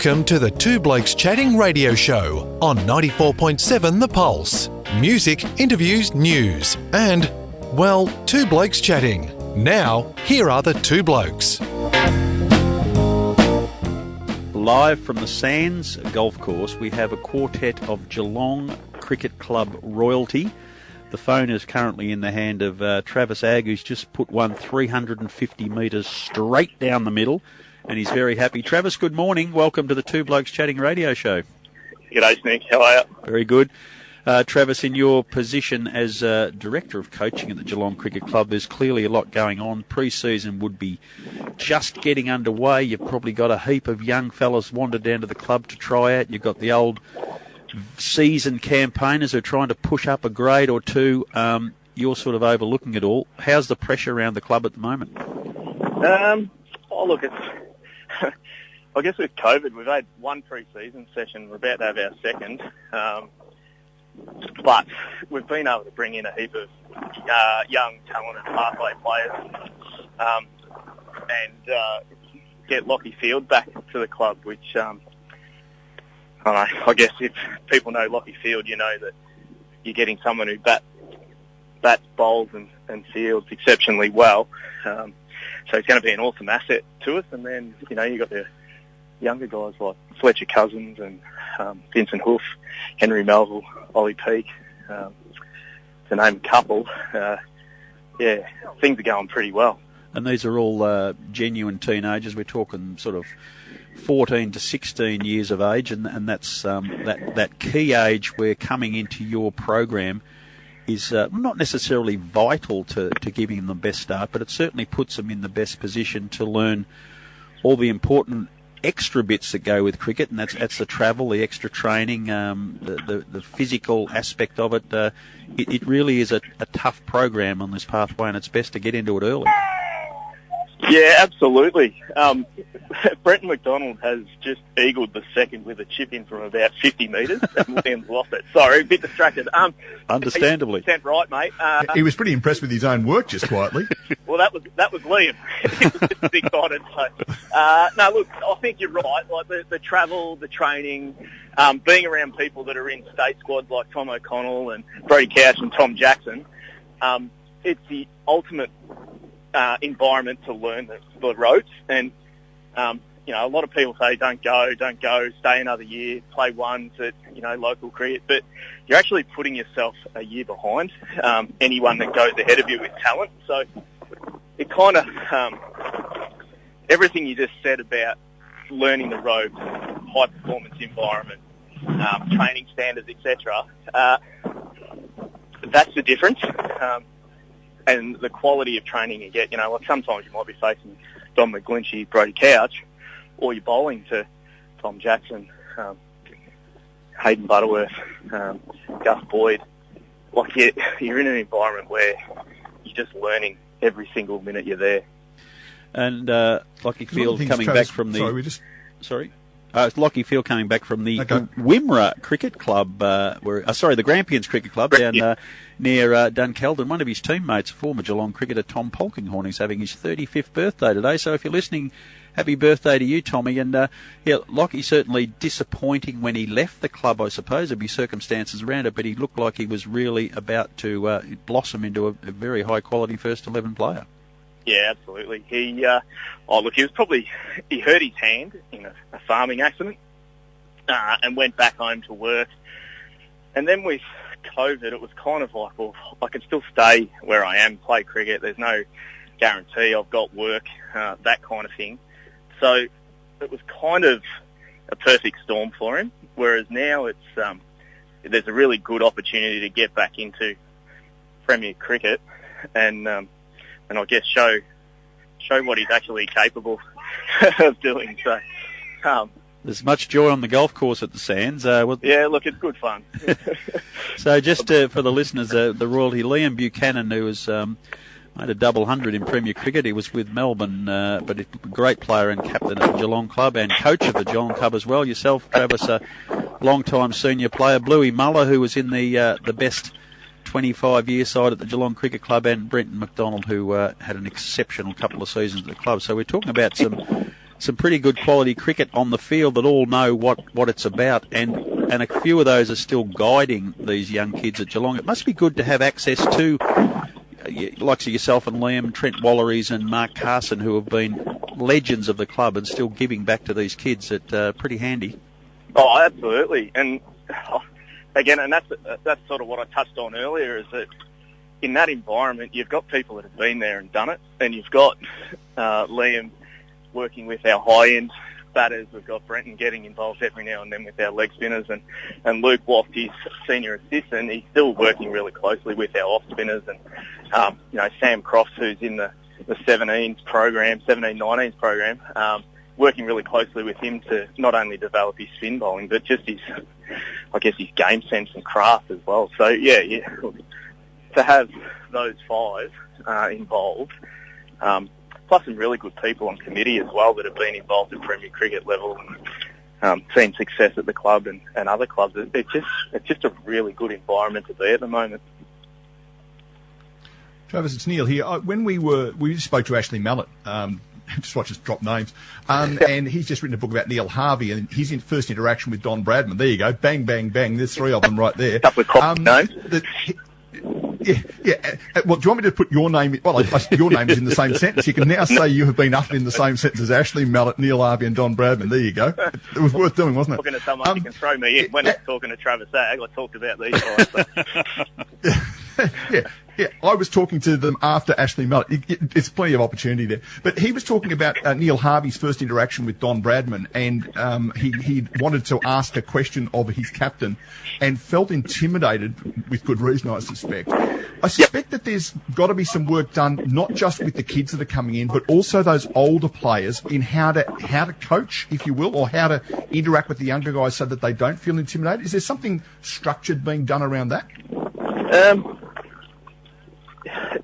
Welcome to the Two Blokes Chatting radio show on 94.7 The Pulse. Music, interviews, news, and, well, two blokes chatting. Now, here are the two blokes. Live from the Sands Golf Course, we have a quartet of Geelong Cricket Club royalty. The phone is currently in the hand of Travis Agg, who's just put one 350 metres straight down the middle, and he's very happy. Travis, good morning. Welcome to the Two Blokes Chatting radio show. G'day, Nick. How are you? Very good. Travis, in your position as Director of Coaching at the Geelong Cricket Club, there's clearly a lot going on. Pre-season would be just getting underway. You've probably got a heap of young fellas wandered down to the club to try out. You've got the old seasoned campaigners who are trying to push up a grade or two. You're sort of overlooking it all. How's the pressure around the club at the moment? Look, it's... I guess with COVID, we've had one pre-season session. We're about to have our second. But we've been able to bring in a heap of young, talented pathway players and get Lockie Field back to the club, which I guess if people know Lockie Field, you know that you're getting someone who bats, bowls and fields exceptionally well. So it's going to be an awesome asset to us. And then, you've got the younger guys like Fletcher Cousins and Vincent Hoof, Henry Melville, Ollie Peake, to name a couple. Things are going pretty well. And these are all genuine teenagers. We're talking sort of 14 to 16 years of age, and that's that key age where coming into your program is not necessarily vital to giving them the best start, but it certainly puts them in the best position to learn all the important extra bits that go with cricket, and that's the travel, the extra training, the physical aspect of it. It really is a tough program on this pathway, and it's best to get into it early. Yeah, absolutely. Brenton McDonald has just eagled the second with a chip in from about 50 metres, and Williams lost it. Sorry, a bit distracted. Understandably. 100% right, mate. He was pretty impressed with his own work, just quietly. Well, that was Liam. He was just excited. So, no, look, I think you're right. Like the travel, the training, being around people that are in state squads like Tom O'Connell and Brody Couch and Tom Jackson, it's the ultimate environment to learn the ropes. And a lot of people say don't go, stay another year, play ones at local cricket, but you're actually putting yourself a year behind anyone that goes ahead of you with talent. So it kind of everything you just said about learning the ropes, high performance environment, training standards, etc. That's the difference. And the quality of training you get, like sometimes you might be facing Don McGlinchey, Brody Couch, or you're bowling to Tom Jackson, Hayden Butterworth, Gus Boyd. Like you're in an environment where you're just learning every single minute you're there. And Lockie Field coming back from the... It's Lockie Field coming back from the Wimmera Cricket Club, the Grampians Cricket Club down near Dunkeldon. One of his teammates, former Geelong cricketer Tom Polkinghorn, is having his 35th birthday today. So if you're listening, happy birthday to you, Tommy. And Lockie certainly disappointing when he left the club, I suppose. There'd be circumstances around it, but he looked like he was really about to blossom into a very high-quality first 11 player. Yeah, absolutely. He hurt his hand in a farming accident and went back home to work. And then with COVID, it was kind of like, well, I can still stay where I am, play cricket. There's no guarantee I've got work, that kind of thing. So it was kind of a perfect storm for him. Whereas now there's a really good opportunity to get back into Premier cricket and I guess show what he's actually capable of doing. So there's much joy on the golf course at the Sands. Yeah, look, it's good fun. So just for the listeners, the royalty, Liam Buchanan, who was made a double hundred in Premier cricket. He was with Melbourne, but a great player and captain at the Geelong Club and coach of the Geelong Club as well. Yourself, Travis, a long-time senior player. Bluey Muller, who was in the best 25-year side at the Geelong Cricket Club, and Brenton McDonald, who had an exceptional couple of seasons at the club. So we're talking about some some pretty good quality cricket on the field that all know what it's about, and a few of those are still guiding these young kids at Geelong. It must be good to have access to likes of yourself and Liam, Trent Walleries and Mark Carson, who have been legends of the club and still giving back to these kids. It's pretty handy. Oh, absolutely. And again, and that's sort of what I touched on earlier, is that in that environment, you've got people that have been there and done it, and you've got Liam working with our high-end batters. We've got Brenton getting involved every now and then with our leg spinners, and Luke, whilst he's senior assistant, he's still working really closely with our off spinners, and Sam Crofts, who's in the 17-19s program, working really closely with him to not only develop his spin bowling, but just his game sense and craft as well. So yeah, to have those five involved, plus some really good people on committee as well that have been involved at Premier Cricket level and seen success at the club and other clubs. It's just a really good environment to be at the moment. Travis, it's Neil here. When we just spoke to Ashley Mallett, just watch us drop names, and he's just written a book about Neil Harvey and his first interaction with Don Bradman. There you go, bang, bang, bang. There's three of them right there. A couple of common names. Yeah. Well, do you want me to put your name? Well, your name is in the same sentence. You can now say you have been uttered in the same sentence as Ashley Mallett, Neil Harvey, and Don Bradman. There you go. It was worth doing, wasn't it? Talking to someone, you can throw me in. When I was talking to Travis Ag, I talked about these guys. So. Yeah, I was talking to them after Ashley Mallett. It's plenty of opportunity there. But he was talking about Neil Harvey's first interaction with Don Bradman, and he wanted to ask a question of his captain and felt intimidated, with good reason, I suspect. I suspect that there's got to be some work done, not just with the kids that are coming in, but also those older players in how to coach, if you will, or how to interact with the younger guys so that they don't feel intimidated. Is there something structured being done around that?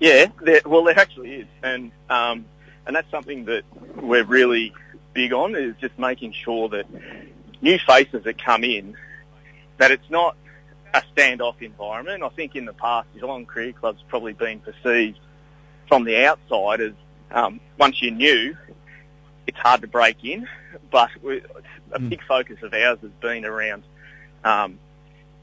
Yeah, there actually is, and that's something that we're really big on, is just making sure that new faces that come in, that it's not a standoff environment. I think in the past, Geelong Cricket Club's probably been perceived from the outside as once you're new, it's hard to break in, but a big focus of ours has been around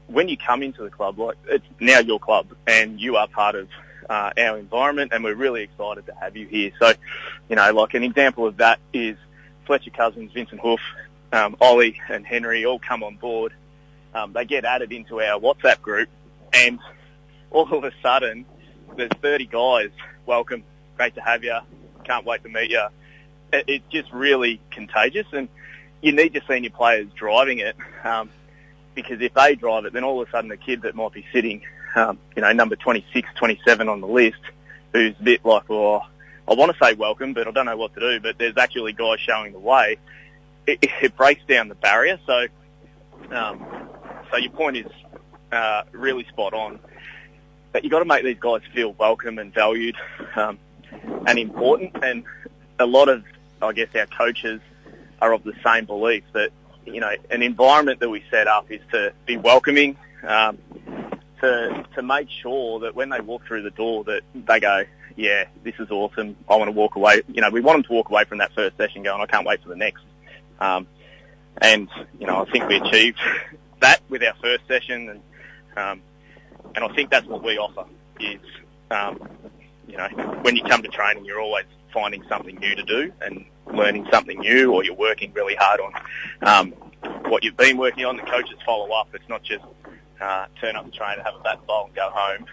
when you come into the club, like it's now your club and you are part of our environment, and we're really excited to have you here. So, like an example of that is Fletcher Cousins, Vincent Hoof, Ollie and Henry all come on board. They get added into our WhatsApp group, and all of a sudden there's 30 guys. Welcome, great to have you, can't wait to meet you. It's just really contagious, and you need your senior players driving it, because if they drive it, then all of a sudden the kid that might be sitting number 26, 27 on the list, who's a bit like, well, I want to say welcome, but I don't know what to do, but there's actually guys showing the way. It breaks down the barrier. So your point is really spot on, that you've got to make these guys feel welcome and valued and important. And a lot of, I guess, our coaches are of the same belief that, an environment that we set up is to be welcoming, to make sure that when they walk through the door that they go, yeah, this is awesome, I want to walk away. We want them to walk away from that first session going, I can't wait for the next. I think we achieved that with our first session, and I think that's what we offer is, when you come to training, you're always finding something new to do and learning something new, or you're working really hard on what you've been working on. The coaches follow up. It's not just turn up the train and have a bat bowl and go home.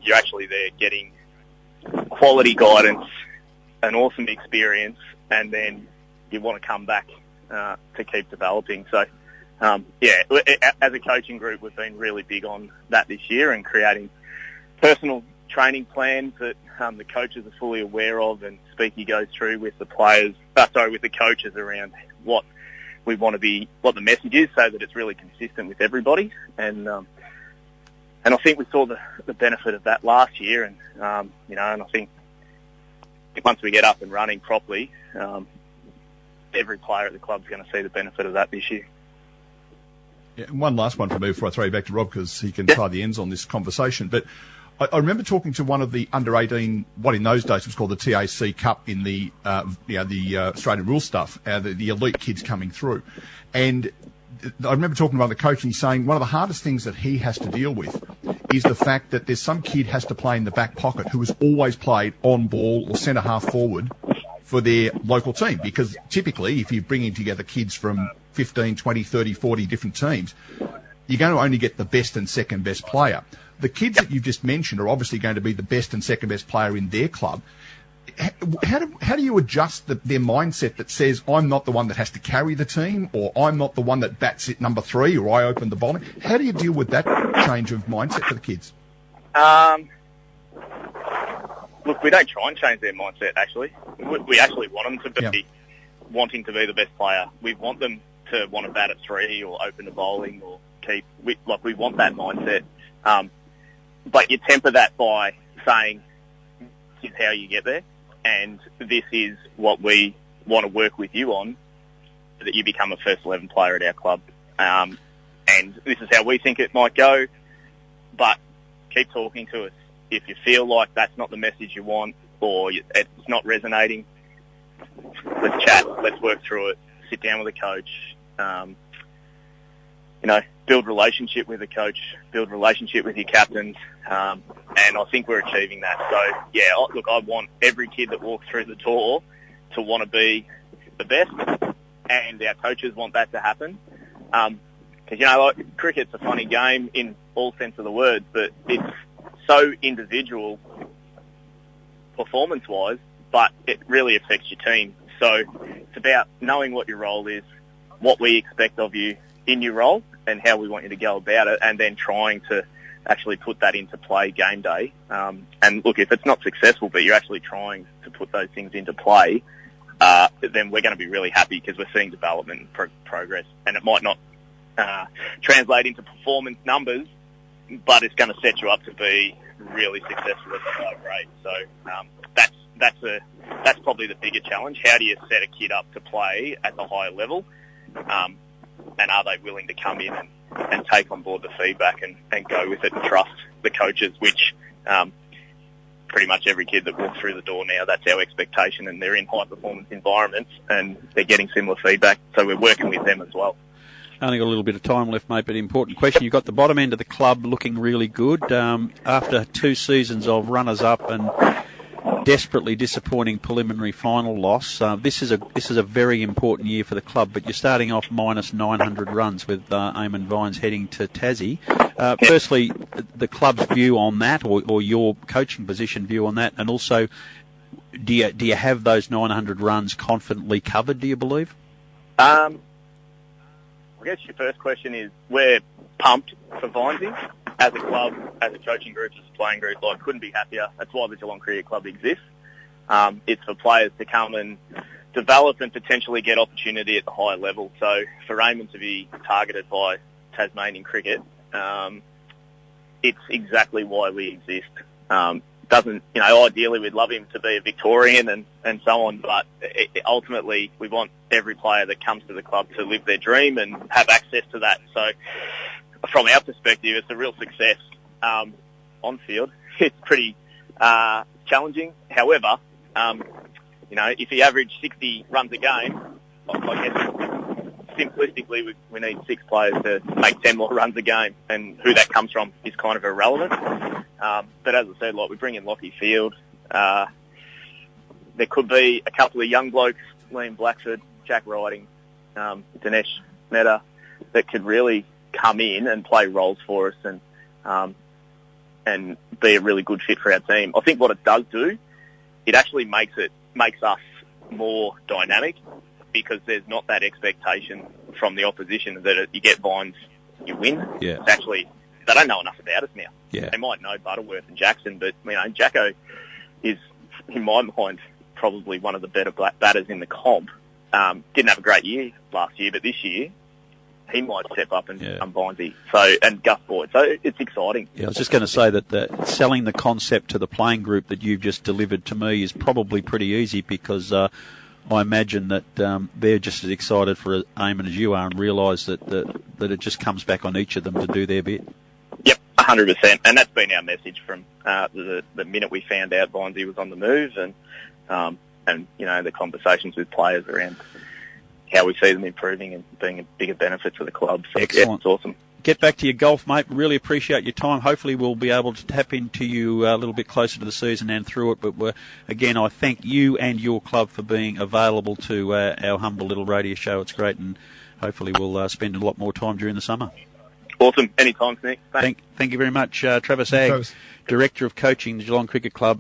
You're actually there getting quality guidance, an awesome experience, and then you want to come back to keep developing. So, as a coaching group, we've been really big on that this year and creating personal training plans that the coaches are fully aware of, and Speaky goes through with the with the coaches around what we want to be, what the message is, so that it's really consistent with everybody. And I think we saw the benefit of that last year, and and I think once we get up and running properly, every player at the club is going to see the benefit of that this year. Yeah, and one last one for me before I throw you back to Rob, because he can tie the ends on this conversation. But I remember talking to one of the under-18, what in those days was called the TAC Cup in the Australian rules stuff, the elite kids coming through. And I remember talking to one of the coaches and he's saying one of the hardest things that he has to deal with is the fact that there's some kid has to play in the back pocket who has always played on ball or centre half forward for their local team. Because typically, if you're bringing together kids from 15, 20, 30, 40 different teams, you're going to only get the best and second best player. The kids that you've just mentioned are obviously going to be the best and second best player in their club. How do you adjust their mindset that says, I'm not the one that has to carry the team, or I'm not the one that bats at number 3, or I open the bowling? How do you deal with that change of mindset for the kids? Look, we don't try and change their mindset, actually. We actually want them to be wanting to be the best player. We want them to want to bat at 3 or open the bowling or keep... We want that mindset. But you temper that by saying, this is how you get there, and this is what we want to work with you on, so that you become a first 11 player at our club. And this is how we think it might go, but keep talking to us. If you feel like that's not the message you want, or it's not resonating, let's chat, let's work through it, sit down with a coach, build relationship with the coach, build relationship with your captains, and I think we're achieving that. So, look, I want every kid that walks through the door to want to be the best, and our coaches want that to happen. Because, cricket's a funny game in all sense of the word, but it's so individual performance-wise, but it really affects your team. So it's about knowing what your role is, what we expect of you in your role, and how we want you to go about it, and then trying to actually put that into play game day. And look, if it's not successful, but you're actually trying to put those things into play, then we're going to be really happy because we're seeing development and progress. And it might not translate into performance numbers, but it's going to set you up to be really successful at the high grade. So that's probably the bigger challenge. How do you set a kid up to play at the higher level? And are they willing to come in and take on board the feedback and go with it and trust the coaches, which pretty much every kid that walks through the door now, that's our expectation, and they're in high-performance environments and they're getting similar feedback, so we're working with them as well. Only got a little bit of time left, mate, but important question. You've got the bottom end of the club looking really good. After 2 seasons of runners-up and desperately disappointing preliminary final loss, this is a very important year for the club, but you're starting off minus 900 runs with Eamon Vines heading to Tassie. Firstly, the club's view on that, or your coaching position view on that, and also, do you have those 900 runs confidently covered, do you believe? I guess your first question is, we're pumped for Vinesy as a club, as a coaching group, as a playing group. I couldn't be happier. That's why the Geelong Cricket Club exists. It's for players to come and develop and potentially get opportunity at the higher level. So for Eamon to be targeted by Tasmanian cricket, it's exactly why we exist. Ideally we'd love him to be a Victorian and so on, but ultimately we want every player that comes to the club to live their dream and have access to that. So from our perspective, it's a real success on field. It's pretty challenging. However, if he averaged 60 runs a game, I guess simplistically we need 6 players to make 10 more runs a game, and who that comes from is kind of irrelevant. But as I said, we bring in Lockie Field. There could be a couple of young blokes, Liam Blackford, Jack Riding, Dinesh Mehta, that could really come in and play roles for us and be a really good fit for our team. I think what it does do, it actually makes us more dynamic, because there's not that expectation from the opposition that you get Vines, you win. Yeah. It's actually, they don't know enough about us now. Yeah. They might know Butterworth and Jackson, but Jacko is, in my mind, probably one of the better batters in the comp. Didn't have a great year last year, but this year he might step up and become Vinesy. And Gus Boyd. So it's exciting. Yeah, I was just going to say that selling the concept to the playing group that you've just delivered to me is probably pretty easy, because I imagine that they're just as excited for Eamon as you are, and realise that it just comes back on each of them to do their bit. Yep, 100%, and that's been our message from the minute we found out Vindsy was on the move, and the conversations with players around how we see them improving and being a bigger benefit to the club. So, excellent. Yeah, it's awesome. Get back to your golf, mate. Really appreciate your time. Hopefully we'll be able to tap into you a little bit closer to the season and through it. But again, I thank you and your club for being available to our humble little radio show. It's great, and hopefully we'll spend a lot more time during the summer. Awesome. Anytime, Nick. Thanks. Thank you very much, Travis Agg, Director of Coaching, the Geelong Cricket Club.